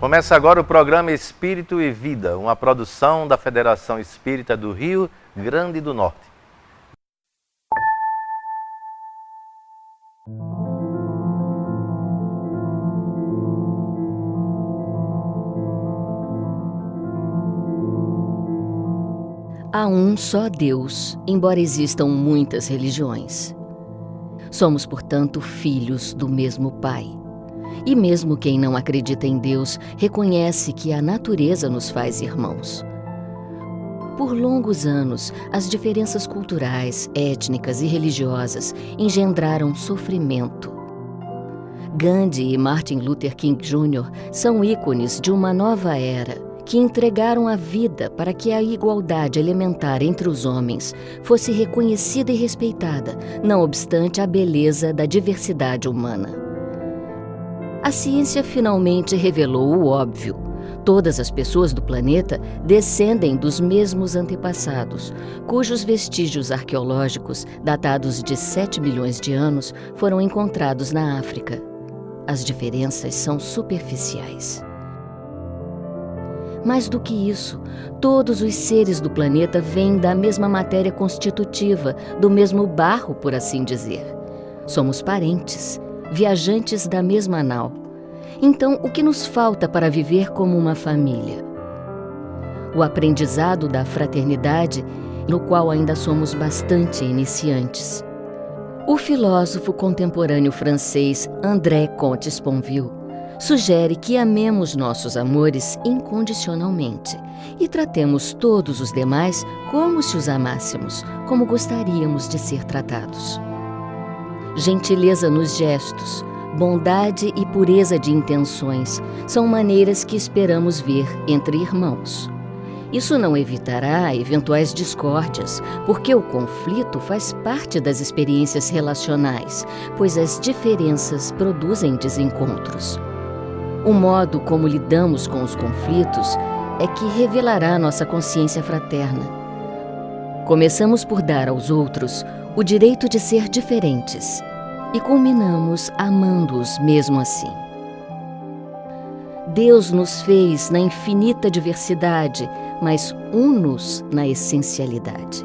Começa agora o programa Espírito e Vida, uma produção da Federação Espírita do Rio Grande do Norte. Há um só Deus, embora existam muitas religiões. Somos, portanto, filhos do mesmo Pai. E mesmo quem não acredita em Deus reconhece que a natureza nos faz irmãos. Por longos anos, as diferenças culturais, étnicas e religiosas engendraram sofrimento. Gandhi e Martin Luther King Jr. são ícones de uma nova era, que entregaram a vida para que a igualdade elementar entre os homens fosse reconhecida e respeitada, não obstante a beleza da diversidade humana. A ciência finalmente revelou o óbvio. Todas as pessoas do planeta descendem dos mesmos antepassados, cujos vestígios arqueológicos, datados de 7 milhões de anos, foram encontrados na África. As diferenças são superficiais. Mais do que isso, todos os seres do planeta vêm da mesma matéria constitutiva, do mesmo barro, por assim dizer. Somos parentes, viajantes da mesma nau. Então, o que nos falta para viver como uma família? O aprendizado da fraternidade, no qual ainda somos bastante iniciantes. O filósofo contemporâneo francês André Comte-Sponville sugere que amemos nossos amores incondicionalmente e tratemos todos os demais como se os amássemos, como gostaríamos de ser tratados. Gentileza nos gestos, bondade e pureza de intenções são maneiras que esperamos ver entre irmãos. Isso não evitará eventuais discórdias, porque o conflito faz parte das experiências relacionais, pois as diferenças produzem desencontros. O modo como lidamos com os conflitos é que revelará nossa consciência fraterna. Começamos por dar aos outros o direito de ser diferentes e culminamos amando-os mesmo assim. Deus nos fez na infinita diversidade, mas unos na essencialidade.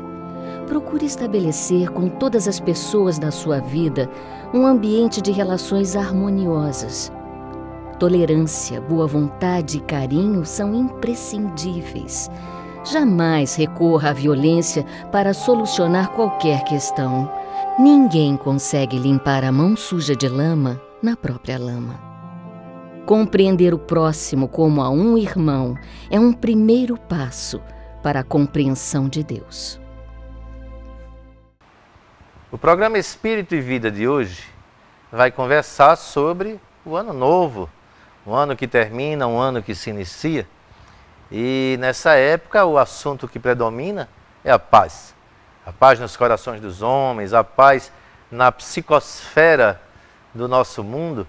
Procure estabelecer com todas as pessoas da sua vida um ambiente de relações harmoniosas. Tolerância, boa vontade e carinho são imprescindíveis. Jamais recorra à violência para solucionar qualquer questão. Ninguém consegue limpar a mão suja de lama na própria lama. Compreender o próximo como a um irmão é um primeiro passo para a compreensão de Deus. O programa Espírito e Vida de hoje vai conversar sobre o Ano Novo. Um ano que termina, um ano que se inicia. E nessa época o assunto que predomina é a paz. A paz nos corações dos homens, a paz na psicosfera do nosso mundo,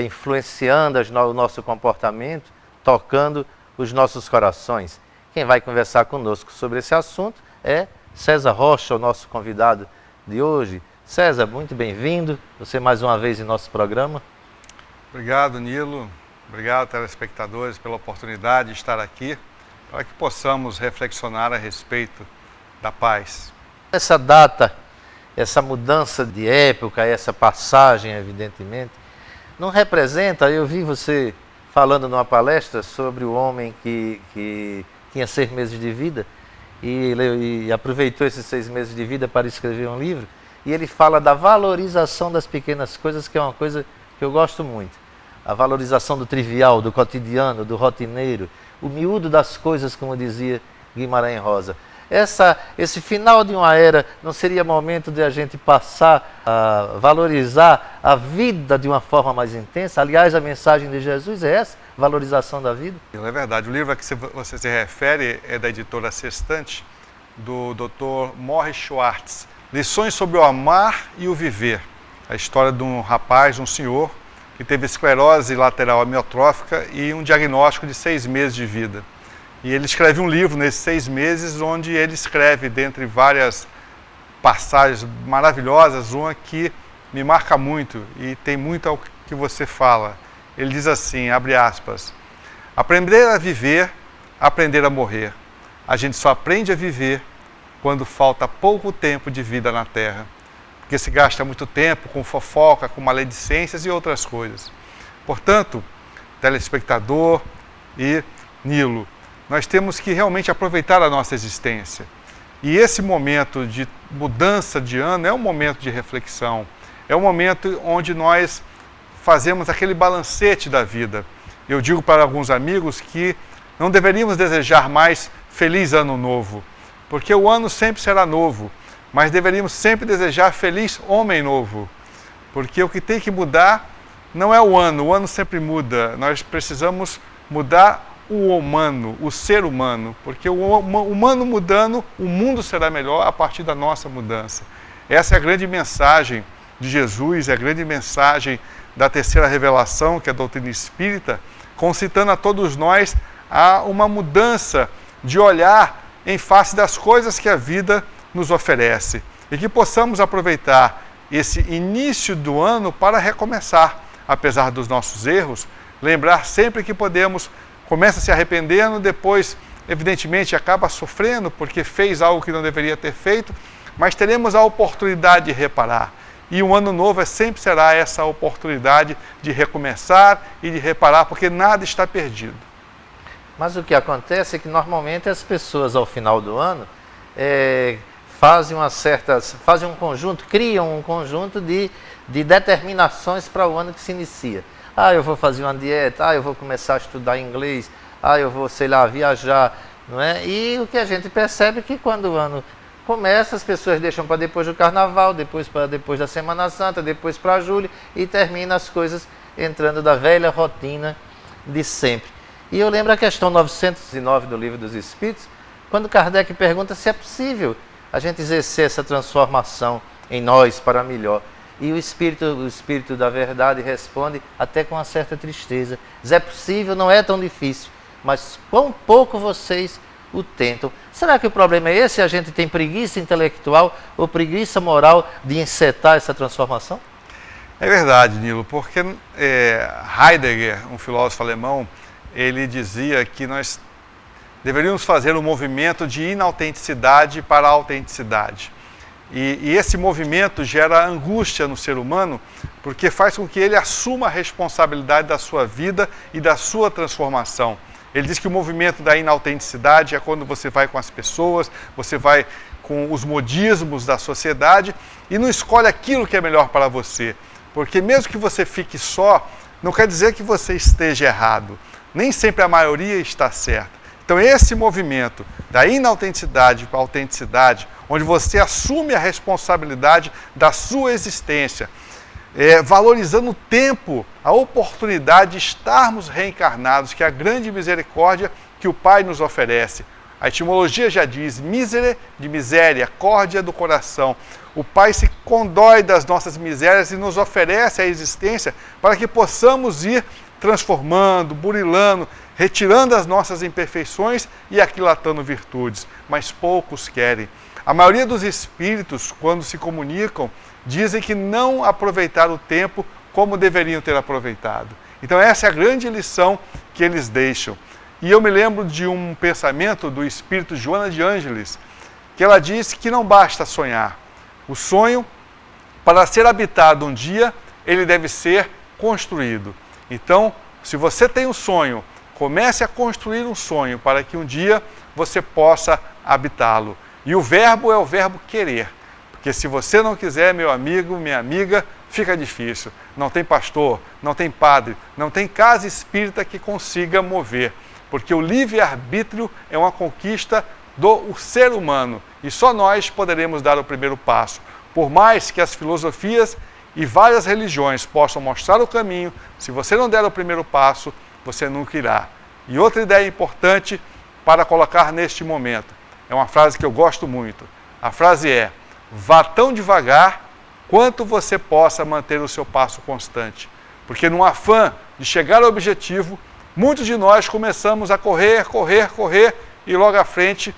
influenciando o nosso comportamento, tocando os nossos corações. Quem vai conversar conosco sobre esse assunto é César Rocha, o nosso convidado de hoje. César, muito bem-vindo. Você mais uma vez em nosso programa. Obrigado, Nilo. Obrigado, telespectadores, pela oportunidade de estar aqui, para que possamos reflexionar a respeito da paz. Essa data, essa mudança de época, essa passagem, evidentemente, não representa, eu vi você falando numa palestra sobre o homem que tinha 6 meses de vida e aproveitou esses 6 meses de vida para escrever um livro, e ele fala da valorização das pequenas coisas, que é uma coisa que eu gosto muito. A valorização do trivial, do cotidiano, do rotineiro, o miúdo das coisas, como dizia Guimarães Rosa. Esse final de uma era não seria momento de a gente passar a valorizar a vida de uma forma mais intensa? Aliás, a mensagem de Jesus é essa, valorização da vida. É verdade. O livro a que você se refere é da editora Sextante, do Dr. Morris Schwartz. Lições sobre o amar e o viver. A história de um rapaz, de um senhor, que teve esclerose lateral amiotrófica e um diagnóstico de 6 meses de vida. E ele escreve um livro nesses 6 meses, onde ele escreve, dentre várias passagens maravilhosas, uma que me marca muito e tem muito ao que você fala. Ele diz assim, abre aspas, Aprender a viver, aprender a morrer. A gente só aprende a viver quando falta pouco tempo de vida na Terra. Porque se gasta muito tempo com fofoca, com maledicências e outras coisas. Portanto, telespectador e Nilo, nós temos que realmente aproveitar a nossa existência. E esse momento de mudança de ano é um momento de reflexão. É um momento onde nós fazemos aquele balancete da vida. Eu digo para alguns amigos que não deveríamos desejar mais feliz ano novo, porque o ano sempre será novo, mas deveríamos sempre desejar feliz homem novo, porque o que tem que mudar não é o ano sempre muda, nós precisamos mudar o humano, o ser humano, porque o humano mudando, o mundo será melhor a partir da nossa mudança. Essa é a grande mensagem de Jesus, é a grande mensagem da terceira revelação, que é a doutrina espírita, concitando a todos nós a uma mudança de olhar em face das coisas que a vida nos oferece. E que possamos aproveitar esse início do ano para recomeçar, apesar dos nossos erros, lembrar sempre que podemos, começa se arrependendo, depois, evidentemente, acaba sofrendo porque fez algo que não deveria ter feito, mas teremos a oportunidade de reparar. E o ano novo sempre será essa oportunidade de recomeçar e de reparar, porque nada está perdido. Mas o que acontece é que normalmente as pessoas ao final do ano fazem um conjunto, criam um conjunto de determinações para o ano que se inicia. Eu vou fazer uma dieta, eu vou começar a estudar inglês, eu vou, sei lá, viajar, não é? E o que a gente percebe é que quando o ano começa, as pessoas deixam para depois do Carnaval, depois para depois da Semana Santa, depois para julho, e termina as coisas entrando da velha rotina de sempre. E eu lembro a questão 909 do Livro dos Espíritos, quando Kardec pergunta se é possível a gente exercer essa transformação em nós para melhor. E o Espírito da Verdade responde até com uma certa tristeza. Diz, é possível, não é tão difícil, mas quão pouco vocês o tentam. Será que o problema é esse? A gente tem preguiça intelectual ou preguiça moral de encetar essa transformação? É verdade, Nilo, porque Heidegger, um filósofo alemão, ele dizia que nós deveríamos fazer um movimento de inautenticidade para a autenticidade. E esse movimento gera angústia no ser humano, porque faz com que ele assuma a responsabilidade da sua vida e da sua transformação. Ele diz que o movimento da inautenticidade é quando você vai com as pessoas, você vai com os modismos da sociedade e não escolhe aquilo que é melhor para você. Porque mesmo que você fique só, não quer dizer que você esteja errado. Nem sempre a maioria está certa. Então esse movimento da inautenticidade para a autenticidade, onde você assume a responsabilidade da sua existência, valorizando o tempo, a oportunidade de estarmos reencarnados, que é a grande misericórdia que o Pai nos oferece. A etimologia já diz, misere de miséria, córdia do coração. O Pai se condói das nossas misérias e nos oferece a existência para que possamos ir transformando, burilando, retirando as nossas imperfeições e aquilatando virtudes. Mas poucos querem. A maioria dos espíritos, quando se comunicam, dizem que não aproveitaram o tempo como deveriam ter aproveitado. Então essa é a grande lição que eles deixam. E eu me lembro de um pensamento do espírito Joana de Ângeles, que ela disse que não basta sonhar. O sonho, para ser habitado um dia, ele deve ser construído. Então, se você tem um sonho, comece a construir um sonho para que um dia você possa habitá-lo. E o verbo é o verbo querer. Porque se você não quiser, meu amigo, minha amiga, fica difícil. Não tem pastor, não tem padre, não tem casa espírita que consiga mover. Porque o livre-arbítrio é uma conquista do ser humano. E só nós poderemos dar o primeiro passo. Por mais que as filosofias e várias religiões possam mostrar o caminho, se você não der o primeiro passo, você nunca irá. E outra ideia importante para colocar neste momento, é uma frase que eu gosto muito. A frase é, vá tão devagar quanto você possa manter o seu passo constante. Porque no afã de chegar ao objetivo, muitos de nós começamos a correr e logo à frente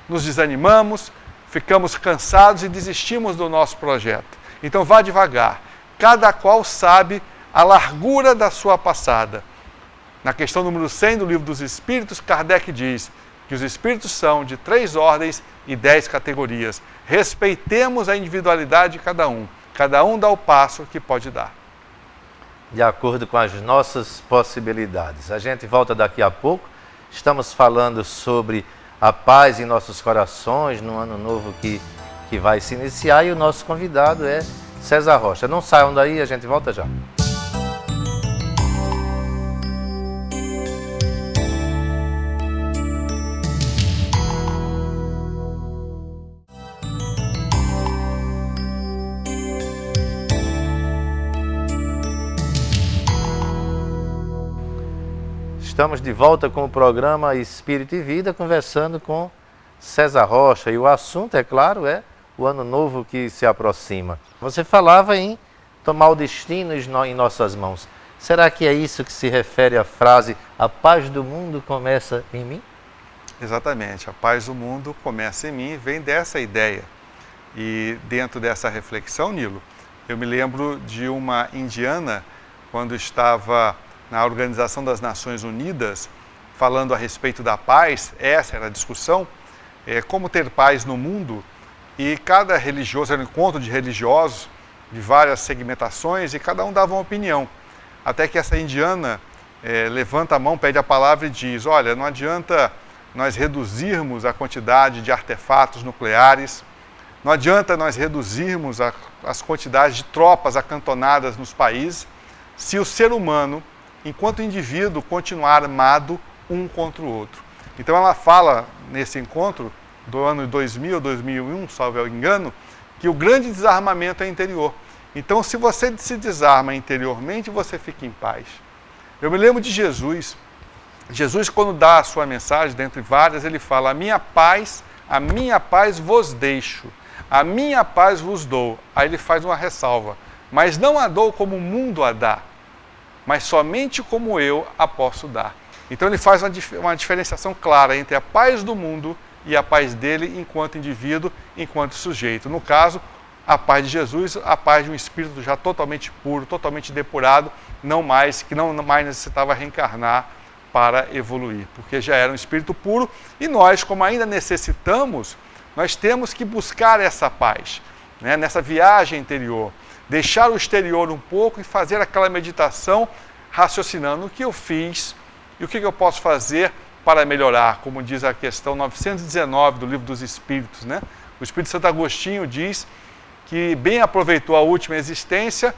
nos desanimamos, ficamos cansados e desistimos do nosso projeto. Então vá devagar. Cada qual sabe a largura da sua passada. Na questão número 100 do Livro dos Espíritos, Kardec diz que os espíritos são de 3 ordens e 10 categorias. Respeitemos a individualidade de cada um. Cada um dá o passo que pode dar. De acordo com as nossas possibilidades. A gente volta daqui a pouco. Estamos falando sobre a paz em nossos corações, no ano novo que vai se iniciar. E o nosso convidado é César Rocha. Não saiam daí, a gente volta já. Estamos de volta com o programa Espírito e Vida, conversando com César Rocha. E o assunto, é claro, é o ano novo que se aproxima. Você falava em tomar o destino em nossas mãos. Será que é isso que se refere à frase "a paz do mundo começa em mim"? Exatamente, a paz do mundo começa em mim, vem dessa ideia. E dentro dessa reflexão, Nilo, eu me lembro de uma indiana, quando estava na Organização das Nações Unidas, falando a respeito da paz. Essa era a discussão, como ter paz no mundo, e cada religioso, era um encontro de religiosos, de várias segmentações, e cada um dava uma opinião, até que essa indiana levanta a mão, pede a palavra e diz: olha, não adianta nós reduzirmos a quantidade de artefatos nucleares, não adianta nós reduzirmos as quantidades de tropas acantonadas nos países, se o ser humano, enquanto indivíduo, continuar armado um contra o outro. Então ela fala, nesse encontro do ano 2000, 2001, salvo eu engano, que o grande desarmamento é interior. Então, se você se desarma interiormente, você fica em paz. Eu me lembro de Jesus. Jesus, quando dá a sua mensagem, dentre várias, ele fala: a minha paz vos deixo, a minha paz vos dou. Aí ele faz uma ressalva: mas não a dou como o mundo a dá, mas somente como eu a posso dar. Então ele faz uma diferenciação clara entre a paz do mundo e a paz dele enquanto indivíduo, enquanto sujeito. No caso, a paz de Jesus, a paz de um espírito já totalmente puro, totalmente depurado, que não mais necessitava reencarnar para evoluir, porque já era um espírito puro, e nós, como ainda necessitamos, nós temos que buscar essa paz, né, nessa viagem interior. Deixar o exterior um pouco e fazer aquela meditação raciocinando o que eu fiz e o que eu posso fazer para melhorar, como diz a questão 919 do Livro dos Espíritos, né? O Espírito Santo Agostinho diz que bem aproveitou a última existência,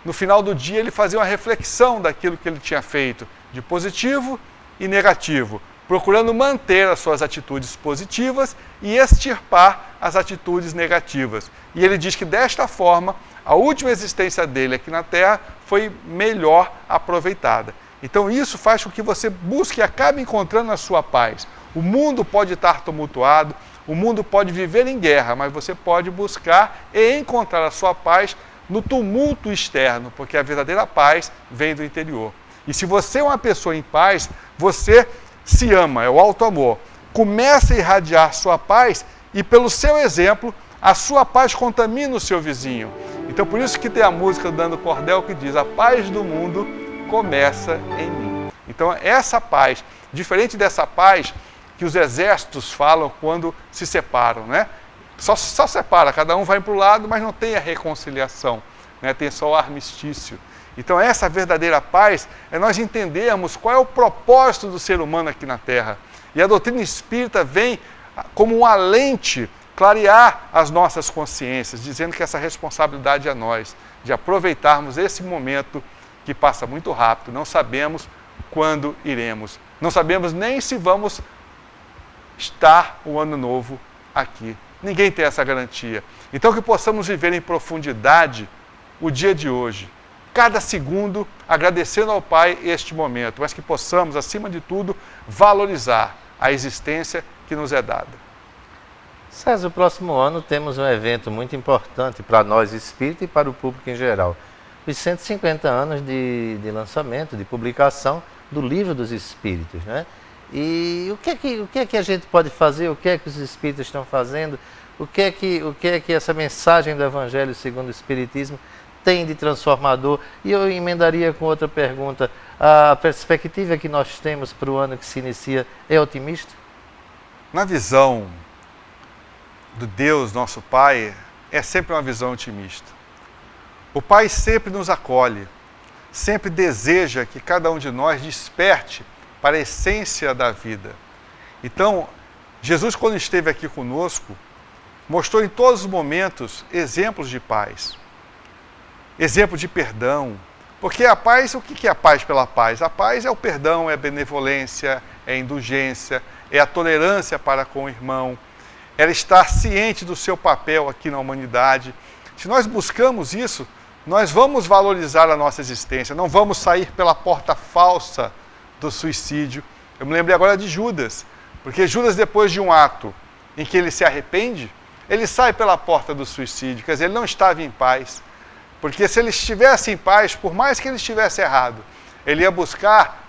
no final do dia ele fazia uma reflexão daquilo que ele tinha feito, de positivo e negativo, procurando manter as suas atitudes positivas e extirpar as atitudes negativas. E ele diz que desta forma, a última existência dele aqui na Terra foi melhor aproveitada. Então isso faz com que você busque e acabe encontrando a sua paz. O mundo pode estar tumultuado, o mundo pode viver em guerra, mas você pode buscar e encontrar a sua paz no tumulto externo, porque a verdadeira paz vem do interior. E se você é uma pessoa em paz, você se ama, é o auto-amor. Comece a irradiar sua paz e, pelo seu exemplo, a sua paz contamina o seu vizinho. Então, por isso que tem a música do Nando Cordel que diz: a paz do mundo começa em mim. Então, essa paz, diferente dessa paz que os exércitos falam quando se separam, né? Só separa, cada um vai para o lado, mas não tem a reconciliação, né? Tem só o armistício. Então, essa verdadeira paz é nós entendermos qual é o propósito do ser humano aqui na Terra. E a doutrina espírita vem como uma lente clarear as nossas consciências, dizendo que essa responsabilidade é nós, de aproveitarmos esse momento que passa muito rápido. Não sabemos quando iremos, não sabemos nem se vamos estar o ano novo aqui. Ninguém tem essa garantia. Então, que possamos viver em profundidade o dia de hoje, cada segundo agradecendo ao Pai este momento, mas que possamos, acima de tudo, valorizar a existência que nos é dada. César, o próximo ano temos um evento muito importante para nós espíritas e para o público em geral. Os 150 anos de lançamento, de publicação do Livro dos Espíritos, né? E o que é que a gente pode fazer? O que é que os espíritas estão fazendo? O que é que essa mensagem do Evangelho segundo o Espiritismo tem de transformador? E eu emendaria com outra pergunta. A perspectiva que nós temos para o ano que se inicia é otimista? Na visão do Deus, nosso Pai, é sempre uma visão otimista. O Pai sempre nos acolhe, sempre deseja que cada um de nós desperte para a essência da vida. Então, Jesus, quando esteve aqui conosco, mostrou em todos os momentos exemplos de paz, exemplo de perdão. Porque a paz, o que é a paz pela paz? A paz é o perdão, é a benevolência, é a indulgência, é a tolerância para com o irmão, é estar ciente do seu papel aqui na humanidade. Se nós buscamos isso, nós vamos valorizar a nossa existência, não vamos sair pela porta falsa do suicídio. Eu me lembrei agora de Judas, porque Judas, depois de um ato em que ele se arrepende, ele sai pela porta do suicídio, quer dizer, ele não estava em paz. Porque se ele estivesse em paz, por mais que ele estivesse errado, ele ia buscar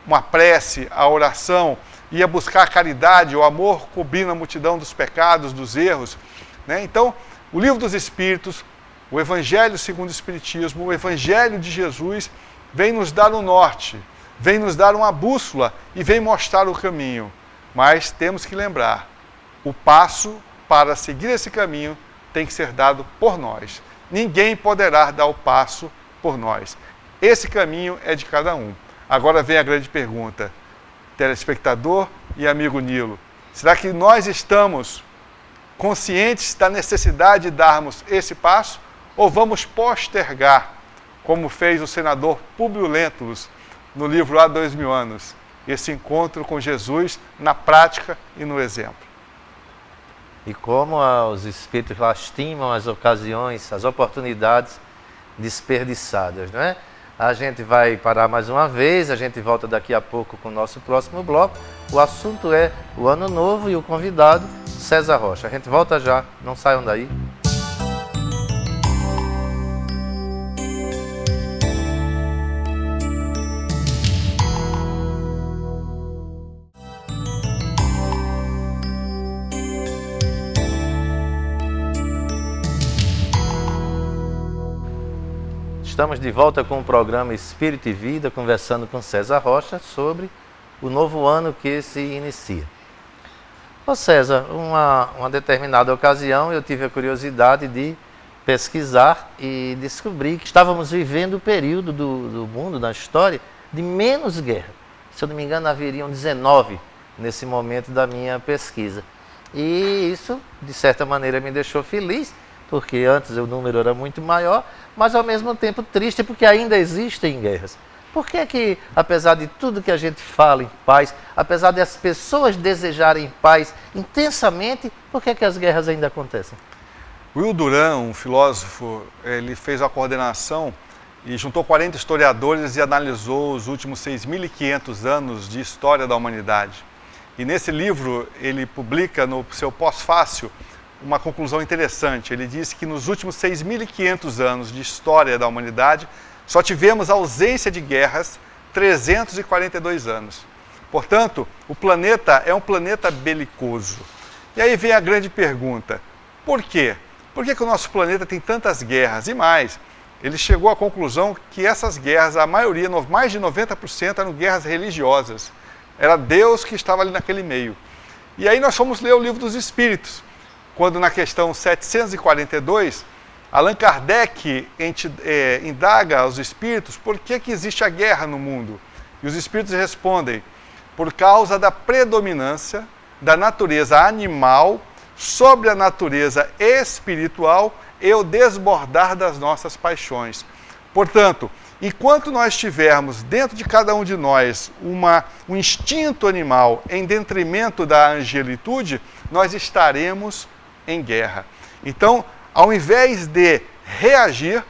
uma prece, a oração, ia buscar a caridade, o amor cobrindo a multidão dos pecados, dos erros. Né? Então, o Livro dos Espíritos, o Evangelho segundo o Espiritismo, o Evangelho de Jesus, vem nos dar um norte, vem nos dar uma bússola e vem mostrar o caminho. Mas temos que lembrar, o passo para seguir esse caminho tem que ser dado por nós. Ninguém poderá dar o passo por nós. Esse caminho é de cada um. Agora vem a grande pergunta, telespectador e amigo Nilo. Será que nós estamos conscientes da necessidade de darmos esse passo? Ou vamos postergar, como fez o senador Públio Lentulus no livro Há 2000 anos, esse encontro com Jesus na prática e no exemplo? E como os espíritos lastimam as ocasiões, as oportunidades desperdiçadas, não é? A gente vai parar mais uma vez, a gente volta daqui a pouco com o nosso próximo bloco. O assunto é o Ano Novo e o convidado, César Rocha. A gente volta já, não saiam daí. Estamos de volta com o programa Espírito e Vida, conversando com César Rocha sobre o novo ano que se inicia. Ô César, uma determinada ocasião eu tive a curiosidade de pesquisar e descobri que estávamos vivendo o período do mundo, da história, de menos guerra. Se eu não me engano, haveriam 19 nesse momento da minha pesquisa. E isso, de certa maneira, me deixou feliz, porque antes o número era muito maior, mas ao mesmo tempo triste, porque ainda existem guerras. Por que, apesar de tudo que a gente fala em paz, apesar de as pessoas desejarem paz intensamente, por que as guerras ainda acontecem? Will Durant, um filósofo, ele fez a coordenação e juntou 40 historiadores e analisou os últimos 6.500 anos de história da humanidade. E nesse livro ele publica no seu pós-fácil uma conclusão interessante. Ele diz que nos últimos 6.500 anos de história da humanidade, só tivemos ausência de guerras 342 anos. Portanto, o planeta é um planeta belicoso. E aí vem a grande pergunta, por quê? Por que o nosso planeta tem tantas guerras? E mais, ele chegou à conclusão que essas guerras, a maioria, mais de 90%, eram guerras religiosas. Era Deus que estava ali naquele meio. E aí nós fomos ler o Livro dos Espíritos, quando na questão 742, Allan Kardec indaga aos espíritos por que existe a guerra no mundo. E os espíritos respondem, por causa da predominância da natureza animal sobre a natureza espiritual e o desbordar das nossas paixões. Portanto, enquanto nós tivermos dentro de cada um de nós um instinto animal em detrimento da angelitude, nós estaremos em guerra. Então, ao invés de reagir,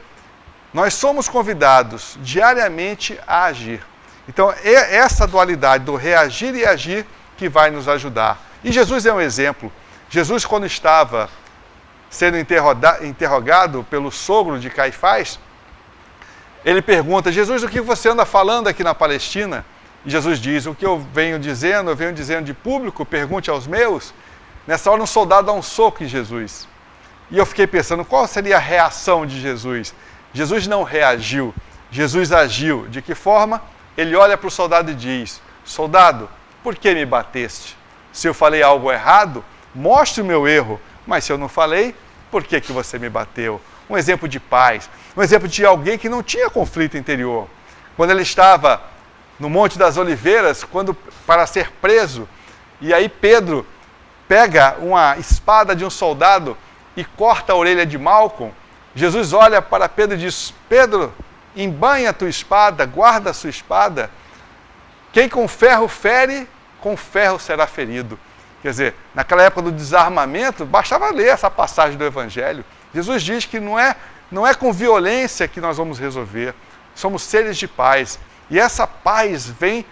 nós somos convidados diariamente a agir. Então, é essa dualidade do reagir e agir que vai nos ajudar. E Jesus é um exemplo. Jesus, quando estava sendo interrogado pelo sogro de Caifás, ele pergunta, Jesus, o que você anda falando aqui na Palestina? E Jesus diz, o que eu venho dizendo de público, pergunte aos meus. Nessa hora um soldado dá um soco em Jesus. E eu fiquei pensando, qual seria a reação de Jesus? Jesus não reagiu, Jesus agiu. De que forma? Ele olha para o soldado e diz: soldado, por que me bateste? Se eu falei algo errado, mostre o meu erro. Mas se eu não falei, por que você me bateu? Um exemplo de paz, um exemplo de alguém que não tinha conflito interior. Quando ele estava no Monte das Oliveiras, para ser preso, e aí Pedro pega uma espada de um soldado e corta a orelha de Malco, Jesus olha para Pedro e diz: Pedro, embanha a tua espada, guarda a sua espada. Quem com ferro fere, com ferro será ferido. Quer dizer, naquela época do desarmamento, bastava ler essa passagem do Evangelho. Jesus diz que não é com violência que nós vamos resolver. Somos seres de paz. E essa paz vem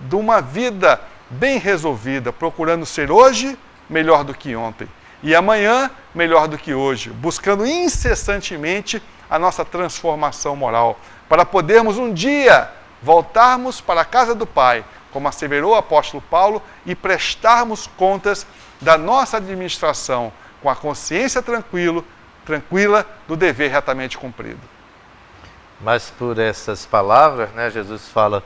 de uma vida bem resolvida, procurando ser hoje melhor do que ontem. E amanhã melhor do que hoje, buscando incessantemente a nossa transformação moral, para podermos um dia voltarmos para a casa do Pai, como asseverou o apóstolo Paulo, e prestarmos contas da nossa administração, com a consciência tranquila do dever retamente cumprido. Mas por essas palavras, né, Jesus fala: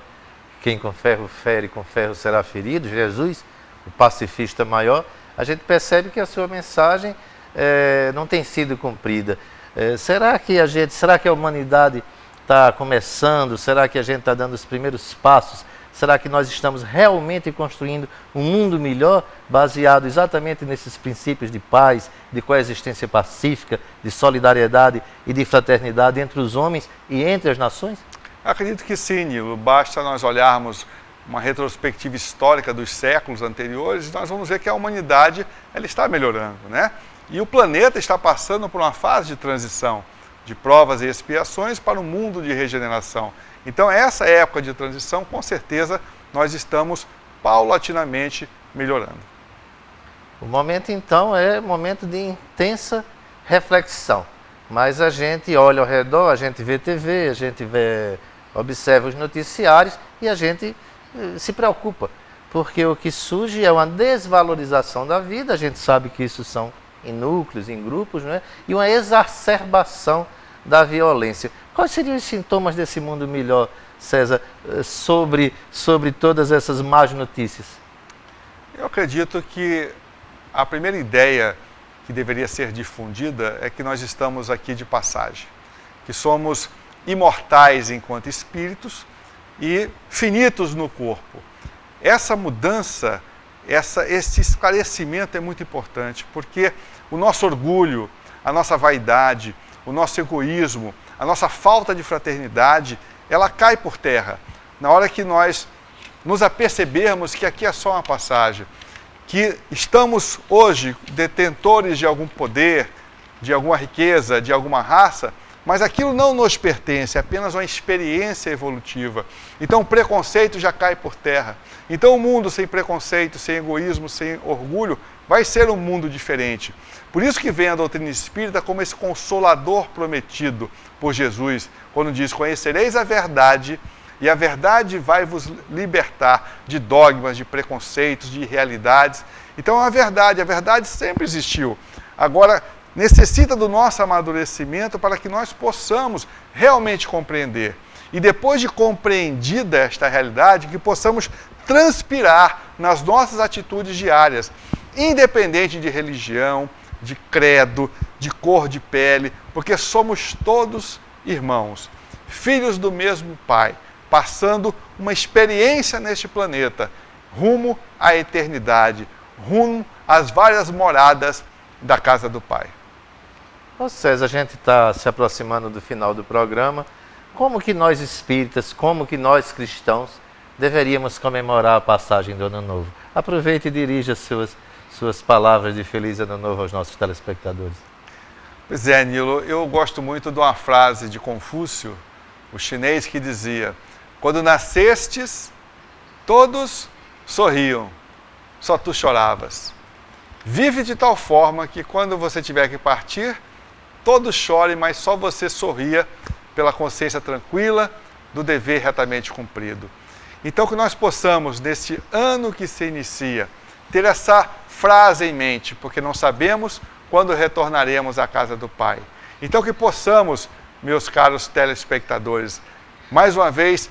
quem com ferro fere, com ferro será ferido. Jesus, o pacifista maior, a gente percebe que a sua mensagem não tem sido cumprida. Será que a humanidade está começando? Será que a gente está dando os primeiros passos? Será que nós estamos realmente construindo um mundo melhor, baseado exatamente nesses princípios de paz, de coexistência pacífica, de solidariedade e de fraternidade entre os homens e entre as nações? Acredito que sim, Nilo. Basta nós olharmos uma retrospectiva histórica dos séculos anteriores, nós vamos ver que a humanidade ela está melhorando, né? E o planeta está passando por uma fase de transição, de provas e expiações para um mundo de regeneração. Então, essa época de transição, com certeza, nós estamos paulatinamente melhorando. O momento, então, é momento de intensa reflexão. Mas a gente olha ao redor, a gente vê TV, a gente observa os noticiários e a gente se preocupa. Porque o que surge é uma desvalorização da vida, a gente sabe que isso são em núcleos, em grupos, não é? E uma exacerbação da violência. Quais seriam os sintomas desse mundo melhor, César, sobre todas essas más notícias? Eu acredito que a primeira ideia que deveria ser difundida é que nós estamos aqui de passagem, que somos imortais enquanto espíritos e finitos no corpo. Essa mudança, esse esclarecimento é muito importante, porque o nosso orgulho, a nossa vaidade, o nosso egoísmo, a nossa falta de fraternidade, ela cai por terra. Na hora que nós nos apercebermos que aqui é só uma passagem, que estamos hoje detentores de algum poder, de alguma riqueza, de alguma raça, mas aquilo não nos pertence, é apenas uma experiência evolutiva. Então o preconceito já cai por terra. Então o mundo sem preconceito, sem egoísmo, sem orgulho, vai ser um mundo diferente. Por isso que vem a doutrina espírita como esse consolador prometido por Jesus, quando diz: conhecereis a verdade, e a verdade vai vos libertar de dogmas, de preconceitos, de irrealidades. Então a verdade sempre existiu. Agora, necessita do nosso amadurecimento para que nós possamos realmente compreender. E depois de compreendida esta realidade, que possamos transpirar nas nossas atitudes diárias, independente de religião, de credo, de cor de pele, porque somos todos irmãos, filhos do mesmo Pai, passando uma experiência neste planeta, rumo à eternidade, rumo às várias moradas da casa do Pai. Ô César, a gente está se aproximando do final do programa. Como que nós espíritas, como que nós cristãos deveríamos comemorar a passagem do Ano Novo? Aproveite e dirija suas palavras de Feliz Ano Novo aos nossos telespectadores. Pois é, Nilo, eu gosto muito de uma frase de Confúcio, o chinês, que dizia: quando nascestes, todos sorriam, só tu choravas. Vive de tal forma que quando você tiver que partir, todos chorem, mas só você sorria pela consciência tranquila do dever retamente cumprido. Então que nós possamos, neste ano que se inicia, ter essa frase em mente, porque não sabemos quando retornaremos à casa do Pai. Então que possamos meus caros telespectadores. Mais uma vez,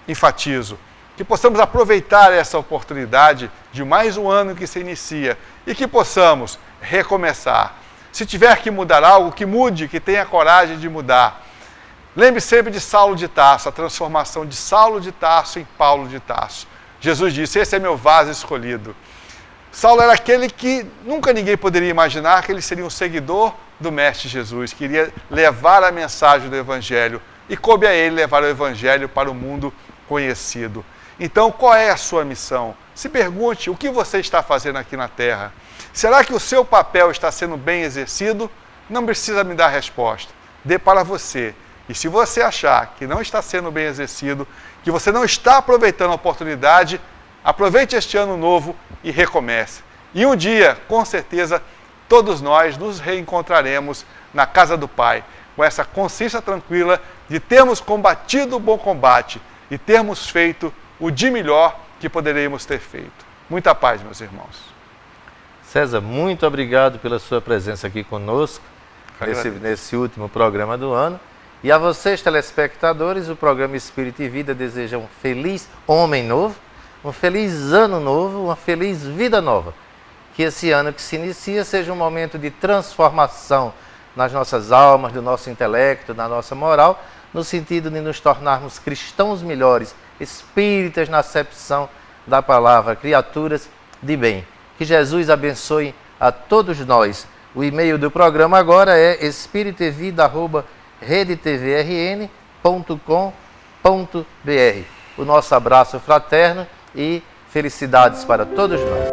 enfatizo, que possamos aproveitar essa oportunidade de mais um ano que se inicia e que possamos recomeçar. Se tiver que mudar algo, que mude, que tenha coragem de mudar. Lembre sempre de Saulo de Tarso, a transformação de Saulo de Tarso em Paulo de Tarso. Jesus disse, esse é meu vaso escolhido. Saulo era aquele que nunca ninguém poderia imaginar que ele seria um seguidor do Mestre Jesus, que iria levar a mensagem do Evangelho, e coube a ele levar o Evangelho para o mundo conhecido. Então, qual é a sua missão? Se pergunte, o que você está fazendo aqui na Terra? Será que o seu papel está sendo bem exercido? Não precisa me dar resposta. Dê para você. E se você achar que não está sendo bem exercido, que você não está aproveitando a oportunidade, aproveite este ano novo e recomece. E um dia, com certeza, todos nós nos reencontraremos na casa do Pai, com essa consciência tranquila de termos combatido o bom combate e termos feito o de melhor que poderíamos ter feito. Muita paz, meus irmãos. César, muito obrigado pela sua presença aqui conosco, nesse último programa do ano. E a vocês, telespectadores, o programa Espírito e Vida deseja um feliz homem novo, um feliz ano novo, uma feliz vida nova. Que esse ano que se inicia seja um momento de transformação nas nossas almas, do nosso intelecto, na nossa moral, no sentido de nos tornarmos cristãos melhores, espíritas na acepção da palavra, criaturas de bem. Que Jesus abençoe a todos nós. O e-mail do programa agora é espiritovida@redtvRN.com.br. O nosso abraço fraterno e felicidades para todos nós.